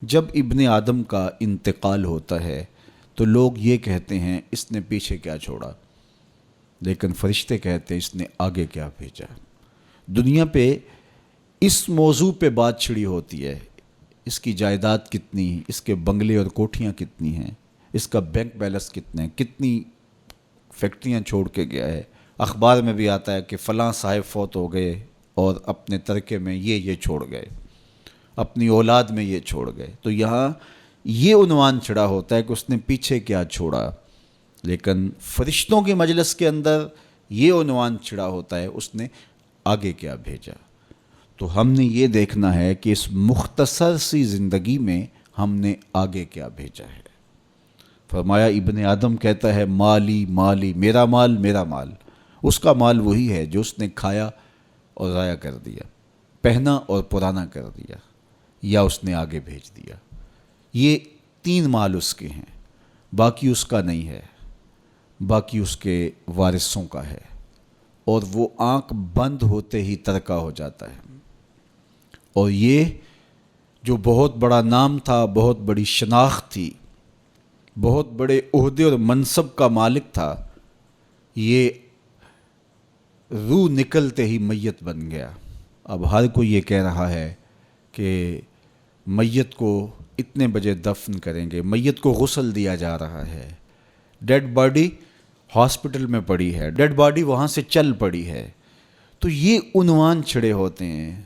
جب ابن آدم کا انتقال ہوتا ہے تو لوگ یہ کہتے ہیں اس نے پیچھے کیا چھوڑا، لیکن فرشتے کہتے ہیں اس نے آگے کیا بھیجا۔ دنیا پہ اس موضوع پہ بات چھڑی ہوتی ہے، اس کی جائیداد کتنی، اس کے بنگلے اور کوٹھیاں کتنی ہیں، اس کا بینک بیلنس کتنے ہیں، کتنی فیکٹریاں چھوڑ کے گیا ہے۔ اخبار میں بھی آتا ہے کہ فلاں صاحب فوت ہو گئے اور اپنے ترکے میں یہ چھوڑ گئے، اپنی اولاد میں یہ چھوڑ گئے۔ تو یہاں یہ عنوان چڑھا ہوتا ہے کہ اس نے پیچھے کیا چھوڑا، لیکن فرشتوں کے مجلس کے اندر یہ عنوان چڑھا ہوتا ہے اس نے آگے کیا بھیجا۔ تو ہم نے یہ دیکھنا ہے کہ اس مختصر سی زندگی میں ہم نے آگے کیا بھیجا ہے۔ فرمایا ابن آدم کہتا ہے مالی مالی، میرا مال میرا مال۔ اس کا مال وہی ہے جو اس نے کھایا اور ضائع کر دیا، پہنا اور پرانا کر دیا، یا اس نے آگے بھیج دیا۔ یہ 3 مال اس کے ہیں، باقی اس کا نہیں ہے، باقی اس کے وارثوں کا ہے، اور وہ آنکھ بند ہوتے ہی ترکہ ہو جاتا ہے۔ اور یہ جو بہت بڑا نام تھا، بہت بڑی شناخت تھی، بہت بڑے عہدے اور منصب کا مالک تھا، یہ روح نکلتے ہی میت بن گیا۔ اب ہر کوئی یہ کہہ رہا ہے کہ میت کو اتنے بجے دفن کریں گے، میت کو غسل دیا جا رہا ہے، ڈیڈ باڈی ہاسپٹل میں پڑی ہے، ڈیڈ باڈی وہاں سے چل پڑی ہے۔ تو یہ عنوان چھڑے ہوتے ہیں۔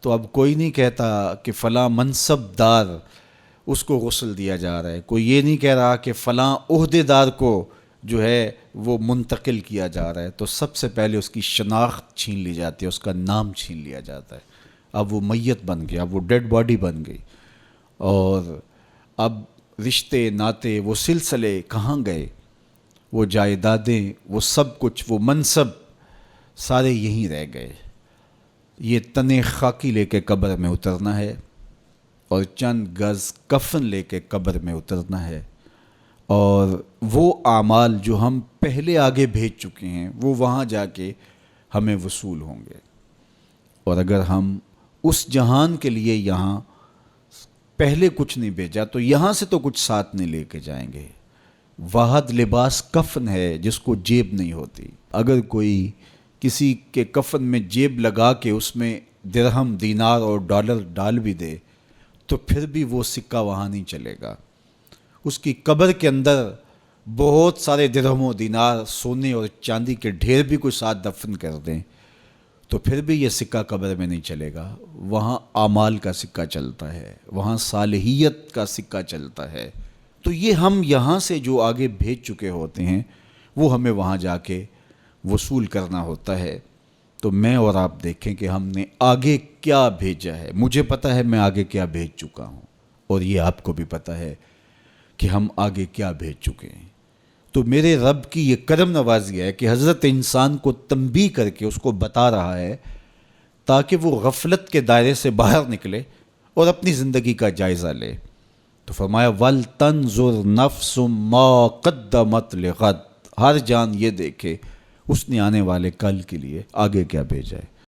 تو اب کوئی نہیں کہتا کہ فلاں منصب دار اس کو غسل دیا جا رہا ہے، کوئی یہ نہیں کہہ رہا کہ فلاں عہدے دار کو جو ہے وہ منتقل کیا جا رہا ہے۔ تو سب سے پہلے اس کی شناخت چھین لی جاتی ہے، اس کا نام چھین لیا جاتا ہے۔ اب وہ میت بن گیا، اب وہ ڈیڈ باڈی بن گئی، اور اب رشتے ناتے وہ سلسلے کہاں گئے، وہ جائیدادیں، وہ سب کچھ، وہ منصب سارے یہیں رہ گئے۔ یہ تنے خاکی لے کے قبر میں اترنا ہے، اور چند گز کفن لے کے قبر میں اترنا ہے، اور وہ اعمال جو ہم پہلے آگے بھیج چکے ہیں وہ وہاں جا کے ہمیں وصول ہوں گے۔ اور اگر ہم اس جہان کے لیے یہاں پہلے کچھ نہیں بھیجا تو یہاں سے تو کچھ ساتھ نہیں لے کے جائیں گے۔ واحد لباس کفن ہے جس کو جیب نہیں ہوتی۔ اگر کوئی کسی کے کفن میں جیب لگا کے اس میں درہم، دینار اور ڈالر ڈال بھی دے تو پھر بھی وہ سکہ وہاں نہیں چلے گا۔ اس کی قبر کے اندر بہت سارے درہم و دینار، سونے اور چاندی کے ڈھیر بھی کوئی ساتھ دفن کر دیں تو پھر بھی یہ سکہ قبر میں نہیں چلے گا۔ وہاں اعمال کا سکہ چلتا ہے، وہاں صالحیت کا سکہ چلتا ہے۔ تو یہ ہم یہاں سے جو آگے بھیج چکے ہوتے ہیں وہ ہمیں وہاں جا کے وصول کرنا ہوتا ہے۔ تو میں اور آپ دیکھیں کہ ہم نے آگے کیا بھیجا ہے۔ مجھے پتہ ہے میں آگے کیا بھیج چکا ہوں، اور یہ آپ کو بھی پتہ ہے کہ ہم آگے کیا بھیج چکے ہیں۔ تو میرے رب کی یہ کرم نوازی ہے کہ حضرت انسان کو تنبیہ کر کے اس کو بتا رہا ہے تاکہ وہ غفلت کے دائرے سے باہر نکلے اور اپنی زندگی کا جائزہ لے۔ تو فرمایا وَلْتَنْظُرْ نَفْسٌ مَا قَدَّمَتْ لِغَدٍ، ہر جان یہ دیکھے اس نے آنے والے کل کے لیے آگے کیا بھیجا ہے۔